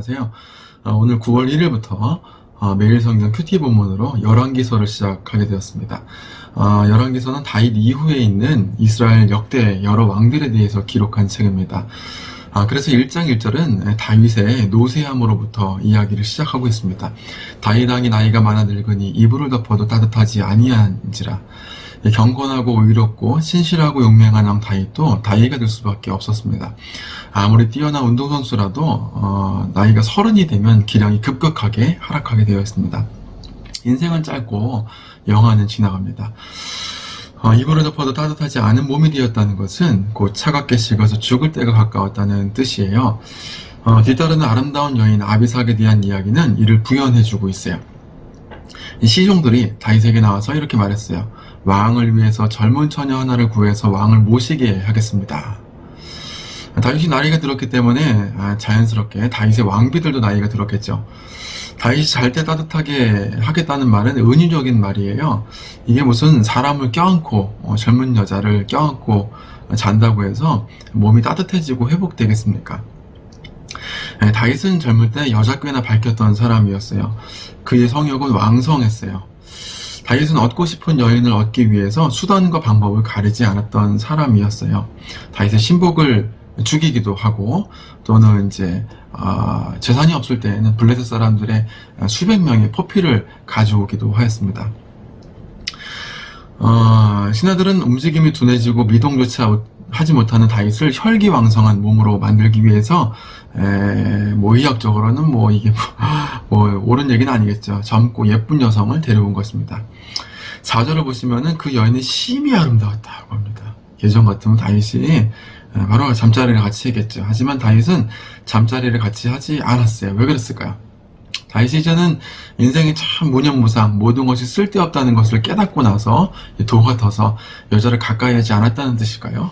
안녕하세요. 오늘 9월 1일부터 매일 성경 큐티 본문으로 열왕기서를 시작하게 되었습니다. 열왕기서는 다윗 이후에 있는 이스라엘 역대 여러 왕들에 대해서 기록한 책입니다. 그래서 1장 1절은 다윗의 노쇠함으로부터 이야기를 시작하고 있습니다. 다윗 왕이 나이가 많아 늙으니 이불을 덮어도 따뜻하지 아니한지라. 경건하고 의롭고 신실하고 용맹한 왕 다윗도 다윗가 될 수밖에 없었습니다. 아무리 뛰어난 운동선수라도 나이가 30이 되면 기량이 급격하게 하락하게 되어 있습니다. 인생은 짧고 영화는 지나갑니다. 이불을 덮어도 따뜻하지 않은 몸이 되었다는 것은 곧 차갑게 식어서 죽을 때가 가까웠다는 뜻이에요. 뒤따르는 아름다운 여인 아비삭에 대한 이야기는 이를 부연해주고 있어요. 이 시종들이 다윗에게 나와서 이렇게 말했어요. 왕을 위해서 젊은 처녀 하나를 구해서 왕을 모시게 하겠습니다. 다윗이 나이가 들었기 때문에 자연스럽게 다윗의 왕비들도 나이가 들었겠죠. 다윗이 잘 때 따뜻하게 하겠다는 말은 은유적인 말이에요. 이게 무슨 사람을 껴안고 젊은 여자를 껴안고 잔다고 해서 몸이 따뜻해지고 회복되겠습니까? 다윗은 젊을 때 여자꾀나 밝혔던 사람이었어요. 그의 성욕은 왕성했어요. 다윗은 얻고 싶은 여인을 얻기 위해서 수단과 방법을 가리지 않았던 사람이었어요. 다윗의 신복을 죽이기도 하고 또는 이제 재산이 없을 때에는 블레셋 사람들의 수백 명의 포피를 가져오기도 하였습니다. 신하들은 움직임이 둔해지고 미동조차 하지 못하는 다윗을 혈기왕성한 몸으로 만들기 위해서 의학적으로는 이게 옳은 얘기는 아니겠죠. 젊고 예쁜 여성을 데려온 것입니다. 4절을 보시면은 그 여인은 심히 아름다웠다고 합니다. 예전 같으면 다윗이 바로 잠자리를 같이 했겠죠. 하지만 다윗은 잠자리를 같이 하지 않았어요. 왜 그랬을까요? 다윗이 이제는 인생이 참 무념무상 모든 것이 쓸데없다는 것을 깨닫고 나서 도 같아서 여자를 가까이 하지 않았다는 뜻일까요?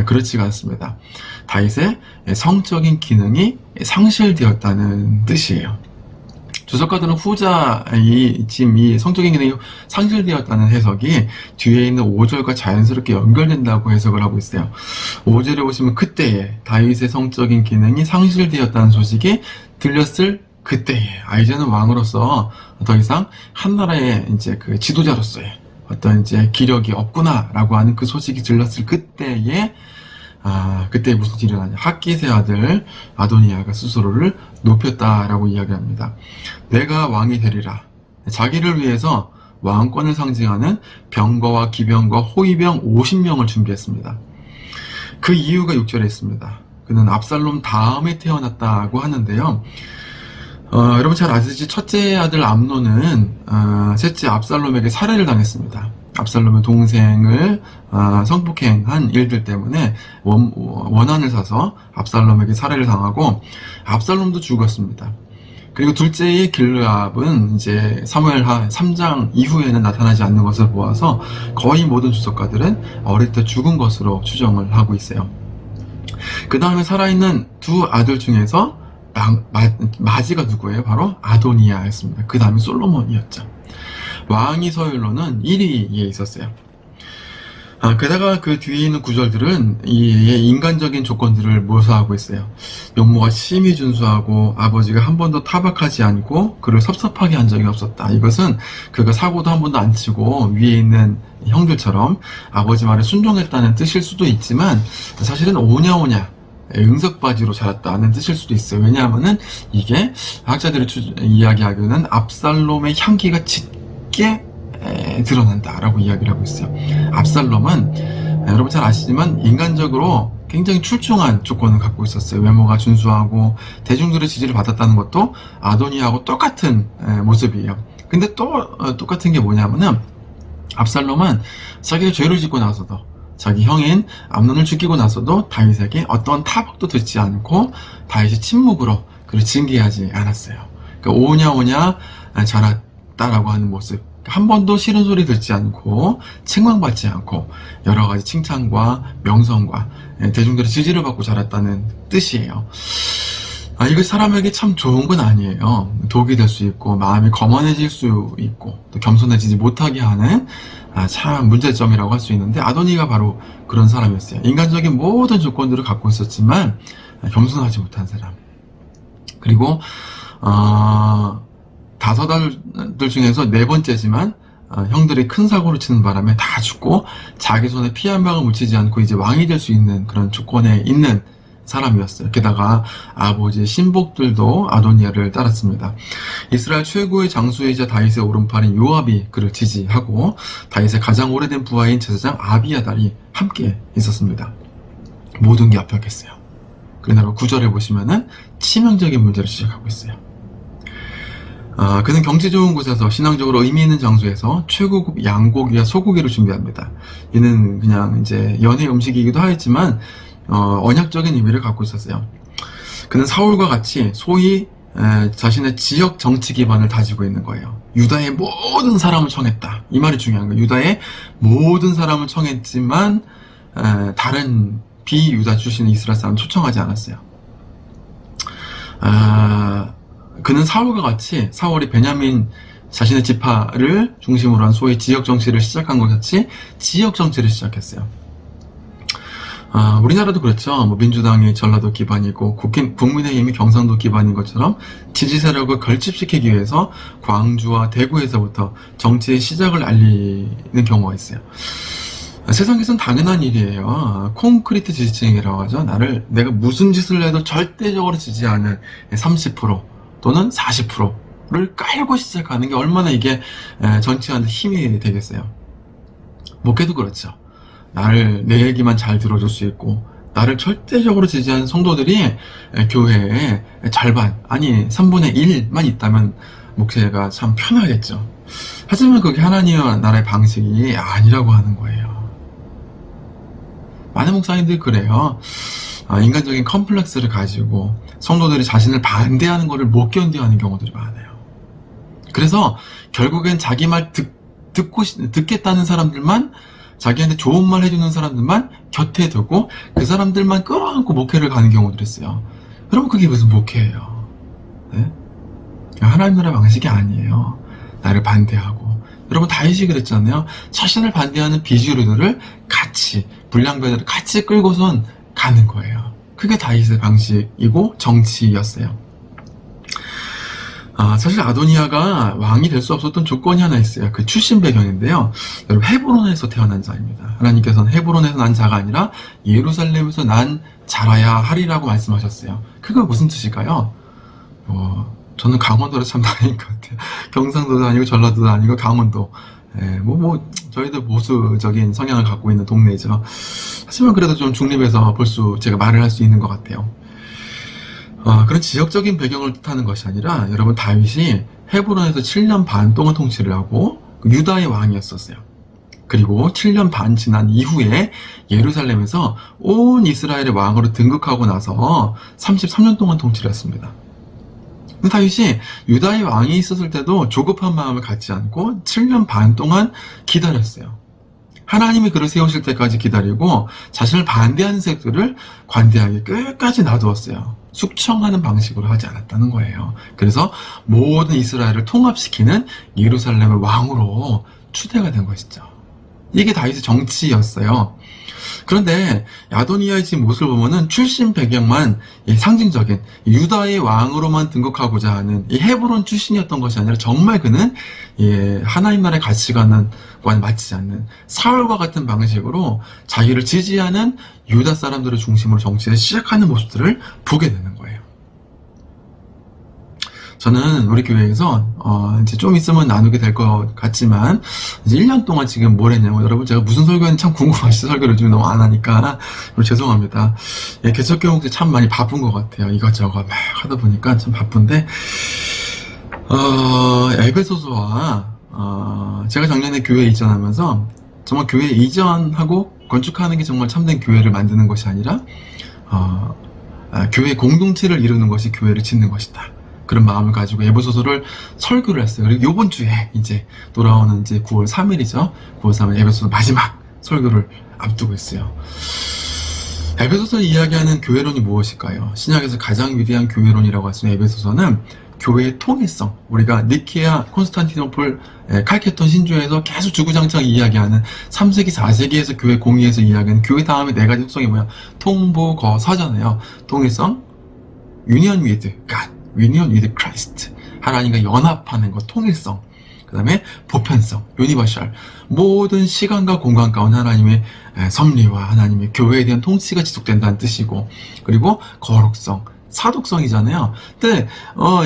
그렇지가 않습니다. 다윗의 성적인 기능이 상실되었다는 뜻이에요. 주석가들은 지금 이 성적인 기능이 상실되었다는 해석이 뒤에 있는 5절과 자연스럽게 연결된다고 해석을 하고 있어요. 5절에 보시면 그때에 다윗의 성적인 기능이 상실되었다는 소식이 들렸을 그때에 이제는 왕으로서 더 이상 한 나라의 이제 그 지도자로서의 어떤 이제 기력이 없구나라고 하는 그 소식이 들렸을 그때에 그때 무슨 일이 일어나냐. 핫깃의 아들 아도니아가 스스로를 높였다라고 이야기합니다. 내가 왕이 되리라. 자기를 위해서 왕권을 상징하는 병거와 기병과 호위병 50명을 준비했습니다. 그 이유가 6절에 있습니다. 그는 압살롬 다음에 태어났다고 하는데요. 여러분 잘 아시듯이 첫째 아들 암논은 셋째 압살롬에게 살해를 당했습니다. 압살롬의 동생을 성폭행한 일들 때문에 원한을 사서 압살롬에게 살해를 당하고 압살롬도 죽었습니다. 그리고 둘째의 길르압은 이제 사무엘하 3장 이후에는 나타나지 않는 것을 보아서 거의 모든 주석가들은 어릴 때 죽은 것으로 추정을 하고 있어요. 그 다음에 살아있는 두 아들 중에서 마지가 누구예요? 바로 아도니아였습니다. 그 다음에 솔로몬이었죠. 왕위 서열로는 1위에 있었어요. 게다가 그 뒤에 있는 구절들은 이 인간적인 조건들을 묘사하고 있어요. 용모가 심히 준수하고 아버지가 한 번도 타박하지 않고 그를 섭섭하게 한 적이 없었다. 이것은 그가 사고도 한 번도 안 치고 위에 있는 형들처럼 아버지 말에 순종했다는 뜻일 수도 있지만 사실은 오냐오냐 응석바지로 자랐다는 뜻일 수도 있어요. 왜냐하면은 이게 학자들이 이야기하기로는 압살롬의 향기가 짙게 드러난다라고 이야기를 하고 있어요. 압살롬은 여러분 잘 아시지만 인간적으로 굉장히 출중한 조건을 갖고 있었어요. 외모가 준수하고 대중들의 지지를 받았다는 것도 아도니아하고 똑같은 모습이에요. 근데 또 똑같은 게 뭐냐면은 압살롬은 자기가 죄를 짓고 나서도 자기 형인 암논을 죽이고 나서도 다윗에게 어떤 타박도 듣지 않고 다윗이 침묵으로 그를 징계하지 않았어요. 그러니까 오냐 자랐다라고 하는 모습. 한 번도 싫은 소리 듣지 않고 책망받지 않고 여러 가지 칭찬과 명성과 대중들의 지지를 받고 자랐다는 뜻이에요. 이거 사람에게 참 좋은 건 아니에요. 독이 될 수 있고 마음이 거만해질 수 있고 또 겸손해지지 못하게 하는 참 문제점이라고 할 수 있는데 아도니가 바로 그런 사람이었어요. 인간적인 모든 조건들을 갖고 있었지만 겸손하지 못한 사람. 그리고 다섯 아들 중에서 네 번째지만 형들이 큰 사고를 치는 바람에 다 죽고 자기 손에 피 한 방울 묻히지 않고 이제 왕이 될 수 있는 그런 조건에 있는 사람이었어요. 게다가 아버지의 신복들도 아도니아를 따랐습니다. 이스라엘 최고의 장수이자 다윗의 오른팔인 요압이 그를 지지하고 다윗의 가장 오래된 부하인 제사장 아비아달이 함께 있었습니다. 모든 게 합격했어요. 그러나 9절에 보시면은 치명적인 문제를 지적하고 있어요. 그는 경치 좋은 곳에서 신앙적으로 의미 있는 장소에서 최고급 양고기와 소고기를 준비합니다. 이는 그냥 이제 연회 음식이기도 하였지만 언약적인 의미를 갖고 있었어요. 그는 사울과 같이 소위 자신의 지역 정치 기반을 다지고 있는 거예요. 유다의 모든 사람을 청했다. 이 말이 중요한 거예요. 유다의 모든 사람을 청했지만 다른 비유다 출신의 이스라엘 사람을 초청하지 않았어요. 그는 사울과 같이 사울이 베냐민 자신의 지파를 중심으로 한 소위 지역 정치를 시작한 것 같이 지역 정치를 시작했어요. 우리나라도 그렇죠. 민주당이 전라도 기반이고 국민의힘이 경상도 기반인 것처럼 지지 세력을 결집시키기 위해서 광주와 대구에서부터 정치의 시작을 알리는 경우가 있어요. 세상에선 당연한 일이에요. 콘크리트 지지층이라고 하죠. 내가 무슨 짓을 해도 절대적으로 지지하는 30% 또는 40%를 깔고 시작하는 게 얼마나 이게 정치하는 데 힘이 되겠어요. 목회도 그렇죠. 내 얘기만 잘 들어줄 수 있고 나를 절대적으로 지지하는 성도들이 교회에 절반 아니 3분의 1만 있다면 목회가 참 편하겠죠. 하지만 그게 하나님의 나라의 방식이 아니라고 하는 거예요. 많은 목사님들이 그래요. 인간적인 컴플렉스를 가지고 성도들이 자신을 반대하는 것을 못 견뎌하는 경우들이 많아요. 그래서 결국엔 자기 말 듣겠다는 사람들만, 자기한테 좋은 말 해주는 사람들만 곁에 두고 그 사람들만 끌어안고 목회를 가는 경우들이 있어요. 그럼 그게 무슨 목회예요? 네? 하나님 나라의 방식이 아니에요. 나를 반대하고. 여러분 다윗이 그랬잖아요. 자신을 반대하는 비주류들을 같이, 불량배들을 같이 끌고선 가는 거예요. 그게 다윗의 방식이고 정치였어요. 사실 아도니아가 왕이 될 수 없었던 조건이 하나 있어요. 그 출신 배경인데요. 여러분 헤브론에서 태어난 자입니다. 하나님께서는 헤브론에서 난 자가 아니라 예루살렘에서 난 자라야 하리라고 말씀하셨어요. 그거 무슨 뜻일까요? 저는 강원도를 참 다닌 것 같아요. 경상도도 아니고 전라도도 아니고 강원도. 저희들 보수적인 성향을 갖고 있는 동네죠. 하지만 그래도 좀 중립해서 제가 말을 할 수 있는 것 같아요. 그런 지역적인 배경을 뜻하는 것이 아니라 여러분 다윗이 헤브론에서 7년 반 동안 통치를 하고 유다의 왕이었었어요. 그리고 7년 반 지난 이후에 예루살렘에서 온 이스라엘의 왕으로 등극하고 나서 33년 동안 통치를 했습니다. 다윗이 유다의 왕이 있었을 때도 조급한 마음을 갖지 않고 7년 반 동안 기다렸어요. 하나님이 그를 세우실 때까지 기다리고 자신을 반대하는 세력들을 관대하게 끝까지 놔두었어요. 숙청하는 방식으로 하지 않았다는 거예요. 그래서 모든 이스라엘을 통합시키는 예루살렘의 왕으로 추대가 된 것이죠. 이게 다윗의 정치였어요. 그런데 아도니아의 지금 모습을 보면은 출신 배경만 상징적인 유다의 왕으로만 등극하고자 하는 이 헤브론 출신이었던 것이 아니라 정말 그는 하나님 나라의 가치관과는 맞지 않는 사울과 같은 방식으로 자기를 지지하는 유다 사람들을 중심으로 정치를 시작하는 모습들을 보게 되는 거예요. 저는 우리 교회에서 이제 좀 있으면 나누게 될 것 같지만 이제 1년 동안 지금 뭘 했냐면, 여러분 제가 무슨 설교했는지 참 궁금하시죠? 설교를 요즘 너무 안 하니까 죄송합니다. 개척교회 목사 참 많이 바쁜 것 같아요. 이것저것 막 하다 보니까 참 바쁜데 에베소서와 제가 작년에 교회 이전하면서 정말 교회 이전하고 건축하는 게 정말 참된 교회를 만드는 것이 아니라 교회 공동체를 이루는 것이 교회를 짓는 것이다. 그런 마음을 가지고 에베소서를 설교를 했어요. 그리고 요번 주에 이제 돌아오는 이제 9월 3일이죠. 9월 3일 에베소서 마지막 설교를 앞두고 있어요. 에베소서 이야기하는 교회론이 무엇일까요? 신약에서 가장 위대한 교회론이라고 할 수 있는 에베소서는 교회의 통일성, 우리가 니케아, 콘스탄티노플, 칼케톤 신조에서 계속 주구장창 이야기하는 3세기, 4세기에서 교회 공의에서 이야기하는 교회 다음에 네 가지 특성이 뭐야? 통보거서잖아요. 통일성, 유니언 위드 갓, union with Christ. 하나님과 연합하는 것, 통일성. 그 다음에 보편성, 유니버셜. 모든 시간과 공간 가운데 하나님의 섭리와 하나님의 교회에 대한 통치가 지속된다는 뜻이고, 그리고 거룩성, 사독성이잖아요. 근데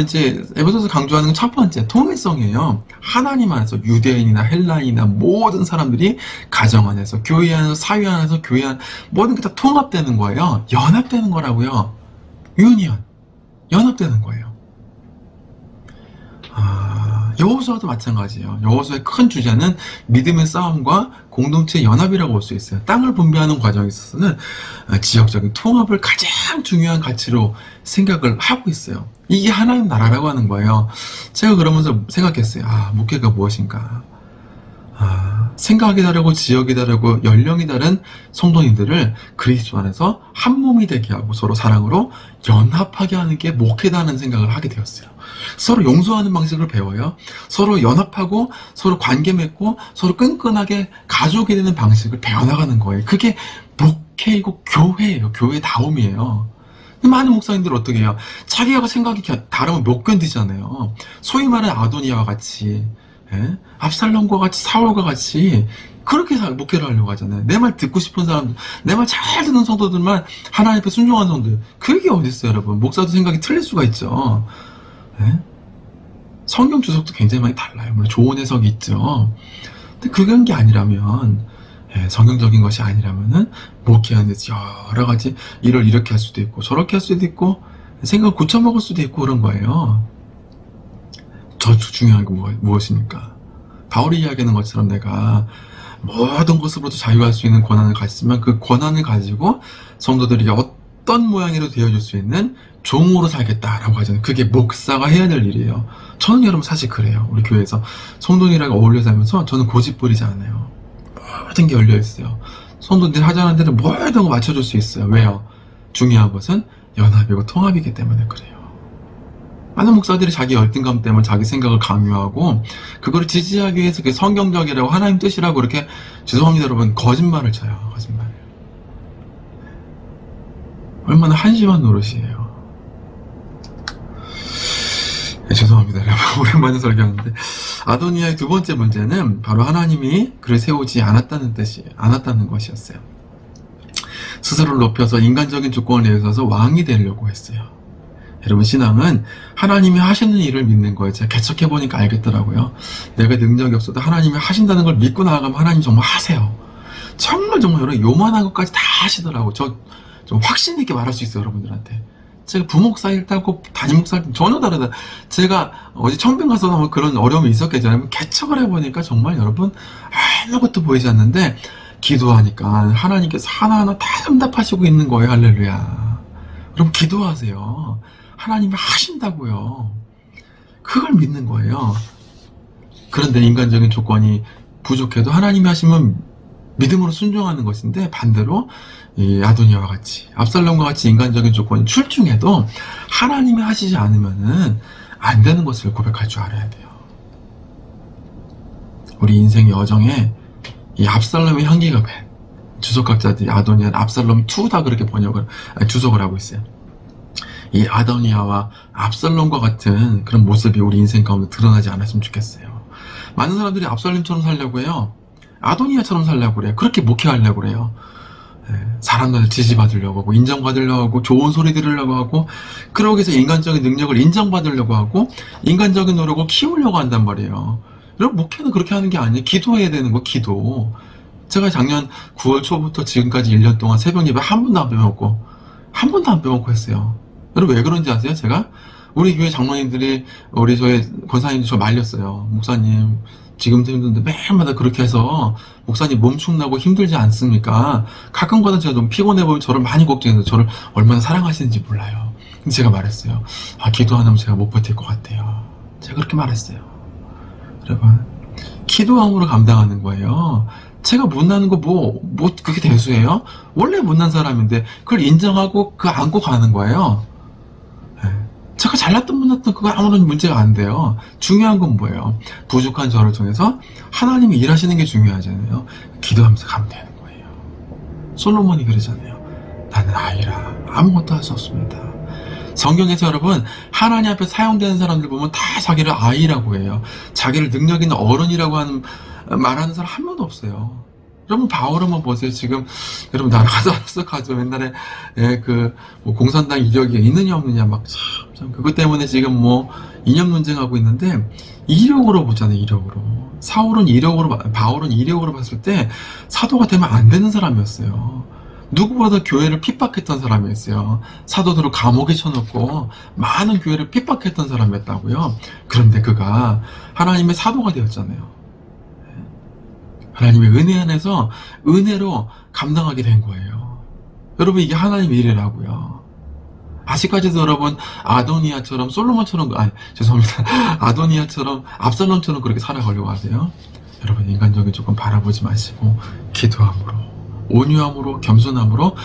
이제 에베소서 강조하는 건 첫 번째 통일성이에요. 하나님 안에서 유대인이나 헬라인이나 모든 사람들이 가정 안에서, 교회 안에서, 사회 안에서, 교회 안 모든 게 다 통합되는 거예요. 연합되는 거라고요. 유니언, 연합되는 거예요. 여호수아도 마찬가지예요. 여호수아의 큰 주제는 믿음의 싸움과 공동체의 연합이라고 볼 수 있어요. 땅을 분배하는 과정에 있어서는 지역적인 통합을 가장 중요한 가치로 생각을 하고 있어요. 이게 하나님 나라라고 하는 거예요. 제가 그러면서 생각했어요. 목회가 무엇인가? 생각이 다르고 지역이 다르고 연령이 다른 성도님들을 그리스도 안에서 한 몸이 되게 하고 서로 사랑으로 연합하게 하는 게 목회다는 생각을 하게 되었어요. 서로 용서하는 방식을 배워요. 서로 연합하고 서로 관계 맺고 서로 끈끈하게 가족이 되는 방식을 배워나가는 거예요. 그게 목회이고 교회예요. 교회다움이에요. 많은 목사님들은 어떻게 해요? 자기가 생각이 다르면 못 견디잖아요. 소위 말하는 아도니아와 같이, 압살롬과 같이, 사울과 같이 그렇게 목회를 하려고 하잖아요. 내 말 듣고 싶은 사람들, 내 말 잘 듣는 성도들만 하나님 앞에 순종하는 성도들. 그게 어디 있어요, 여러분? 목사도 생각이 틀릴 수가 있죠. 성경 주석도 굉장히 많이 달라요. 물론 좋은 해석이 있죠. 근데 그런 게 아니라면, 성경적인 것이 아니라면은 목회하는 데서 여러 가지 일을 이렇게 할 수도 있고 저렇게 할 수도 있고 생각을 고쳐먹을 수도 있고 그런 거예요. 저 중요한 게 무엇입니까? 바울이 이야기하는 것처럼 내가 모든 것으로부터 자유할 수 있는 권한을 가지지만 그 권한을 가지고 성도들에게 어떤 모양으로 되어줄 수 있는 종으로 살겠다라고 하잖아요. 그게 목사가 해야 될 일이에요. 저는 여러분 사실 그래요. 우리 교회에서 성도들이랑 어울려 살면서 저는 고집 부리지 않아요. 모든 게 열려있어요. 성도들이 하자는 대로 모든 거 맞춰줄 수 있어요. 왜요? 중요한 것은 연합이고 통합이기 때문에 그래요. 많은 목사들이 자기 열등감 때문에 자기 생각을 강요하고 그거를 지지하기 위해서 그게 성경적이라고 하나님 뜻이라고 이렇게 죄송합니다 여러분 거짓말을 쳐요. 거짓말. 얼마나 한심한 노릇이에요. 죄송합니다 여러분 오랜만에 설교하는데 아도니아의 두 번째 문제는 바로 하나님이 그를 세우지 않았다는 것이었어요. 스스로를 높여서 인간적인 조건을 내세워서 왕이 되려고 했어요. 여러분 신앙은 하나님이 하시는 일을 믿는 거예요. 제가 개척해보니까 알겠더라고요. 내가 능력이 없어도 하나님이 하신다는 걸 믿고 나아가면 하나님 정말 하세요. 정말 여러분 요만한 것까지 다 하시더라고요. 저 좀 확신 있게 말할 수 있어요 여러분들한테. 제가 부목사일 때하고 담임목사일 때 전혀 다르다. 제가 어제 청빙 가서 그런 어려움이 있었겠잖아요. 개척을 해보니까 정말 여러분 아무것도 보이지 않는데 기도하니까 하나님께서 하나하나 다 응답하시고 있는 거예요. 할렐루야. 여러분 기도하세요. 하나님이 하신다고요. 그걸 믿는 거예요. 그런데 인간적인 조건이 부족해도 하나님이 하시면 믿음으로 순종하는 것인데 반대로 이 아도니아와 같이 압살롬과 같이 인간적인 조건이 출중해도 하나님이 하시지 않으면은 안 되는 것을 고백할 줄 알아야 돼요. 우리 인생의 여정에 이 압살롬의 향기가 밴 주석학자들이 아도니아는 압살롬 2다 그렇게 주석을 하고 있어요. 이 아도니아와 압살롬과 같은 그런 모습이 우리 인생 가운데 드러나지 않았으면 좋겠어요. 많은 사람들이 압살롬처럼 살려고 해요. 아도니아처럼 살려고 그래요. 그렇게 목회하려고 그래요. 사람들 지지받으려고 하고 인정받으려고 하고 좋은 소리 들으려고 하고 그러기 위해서 인간적인 능력을 인정받으려고 하고 인간적인 노력을 키우려고 한단 말이에요. 여러분 목회는 그렇게 하는 게 아니에요. 기도해야 되는 거 기도. 제가 작년 9월 초부터 지금까지 1년 동안 새벽 예배 한 번도 안 빼먹고 했어요. 여러분 왜 그런지 아세요? 제가 우리 교회 장로님들이 저희 권사님들 저 말렸어요. 목사님 지금도 힘든데 매일마다 그렇게 해서 목사님 몸축나고 힘들지 않습니까? 가끔가다 제가 너무 피곤해 보면 저를 많이 걱정해서 저를 얼마나 사랑하시는지 몰라요. 근데 제가 말했어요. 기도 안 하면 제가 못 버틸 것 같아요. 제가 그렇게 말했어요. 여러분 기도함으로 감당하는 거예요. 제가 못나는 거 그게 대수예요? 원래 못난 사람인데 그걸 인정하고 안고 가는 거예요. 제가 잘났든 못났든 그거 아무런 문제가 안 돼요. 중요한 건 뭐예요? 부족한 저를 통해서 하나님이 일하시는 게 중요하잖아요. 기도하면서 가면 되는 거예요. 솔로몬이 그러잖아요. 나는 아이라 아무것도 할 수 없습니다. 성경에서 여러분 하나님 앞에 사용되는 사람들 보면 다 자기를 아이라고 해요. 자기를 능력 있는 어른이라고 말하는 사람 한 명도 없어요. 여러분 바울은 보세요. 지금 여러분 나라가 살았어가지고 옛날에 공산당 이력이 있느냐 없느냐 막 참 그것 때문에 지금 이념 논쟁하고 있는데 이력으로 보잖아요. 이력으로. 바울은 이력으로 봤을 때 사도가 되면 안 되는 사람이었어요. 누구보다 교회를 핍박했던 사람이었어요. 사도들을 감옥에 쳐놓고 많은 교회를 핍박했던 사람이었다고요. 그런데 그가 하나님의 사도가 되었잖아요. 하나님의 은혜 안에서 은혜로 감당하게 된 거예요. 여러분 이게 하나님의 일이라고요. 아직까지도 여러분 아도니아처럼 아도니아처럼 압살롬처럼 그렇게 살아가려고 하세요? 여러분 인간적인 조건 바라보지 마시고 기도함으로 온유함으로 겸손함으로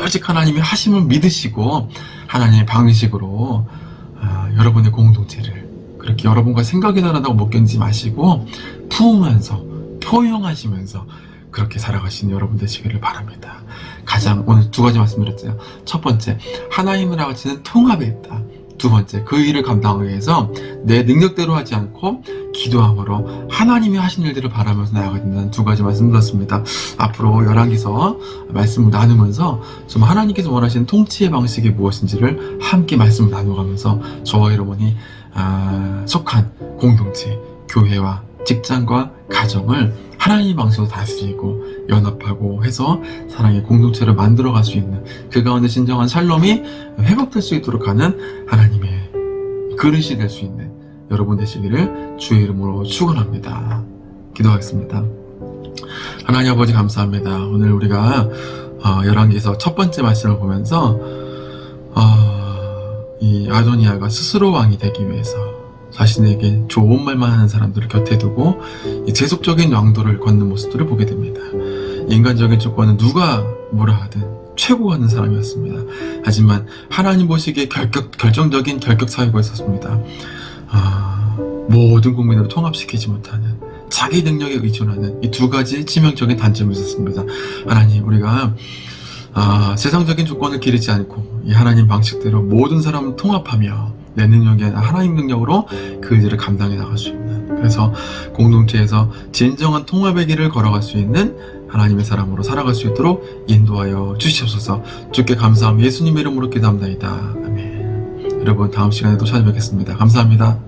오직 하나님의 하심을 믿으시고 하나님의 방식으로 여러분의 공동체를 그렇게 여러분과 생각이 다르다고 못 견디지 마시고 품으면서 포용하시면서 그렇게 살아가시는 여러분 되시기를 바랍니다. 오늘 두 가지 말씀드렸어요. 첫 번째, 하나님을 가지는 통합에 있다. 두 번째, 그 일을 감당하기 위해서 내 능력대로 하지 않고 기도함으로 하나님이 하신 일들을 바라면서 나아가야 된다는 두 가지 말씀드렸습니다. 앞으로 열왕기서 말씀을 나누면서 좀 하나님께서 원하시는 통치의 방식이 무엇인지를 함께 말씀을 나눠가면서 저와 여러분이 속한 공동체, 교회와 직장과 가정을 하나님의 방식으로 다스리고 연합하고 해서 사랑의 공동체를 만들어갈 수 있는 그 가운데 진정한 샬롬이 회복될 수 있도록 하는 하나님의 그릇이 될 수 있는 여러분 되시기를 주의 이름으로 축원합니다. 기도하겠습니다. 하나님 아버지 감사합니다. 오늘 우리가 열왕기에서 첫 번째 말씀을 보면서 이 아도니아가 스스로 왕이 되기 위해서 자신에게 좋은 말만 하는 사람들을 곁에 두고 세속적인 왕도를 걷는 모습들을 보게 됩니다. 인간적인 조건은 누가 뭐라 하든 최고 하는 사람이었습니다. 하지만 하나님 보시기에 결정적인 결격 사유가 있었습니다. 모든 국민으로 통합시키지 못하는 자기 능력에 의존하는 이 두 가지 치명적인 단점이 있었습니다. 하나님 우리가 세상적인 조건을 기르지 않고 이 하나님 방식대로 모든 사람을 통합하며 내 능력이 아니라 하나님 능력으로 그 일을 감당해 나갈 수 있는 그래서 공동체에서 진정한 통합의 길을 걸어갈 수 있는 하나님의 사람으로 살아갈 수 있도록 인도하여 주시옵소서. 주께 감사함 예수님의 이름으로 기도합니다. 아멘. 여러분 다음 시간에 또 찾아뵙겠습니다. 감사합니다.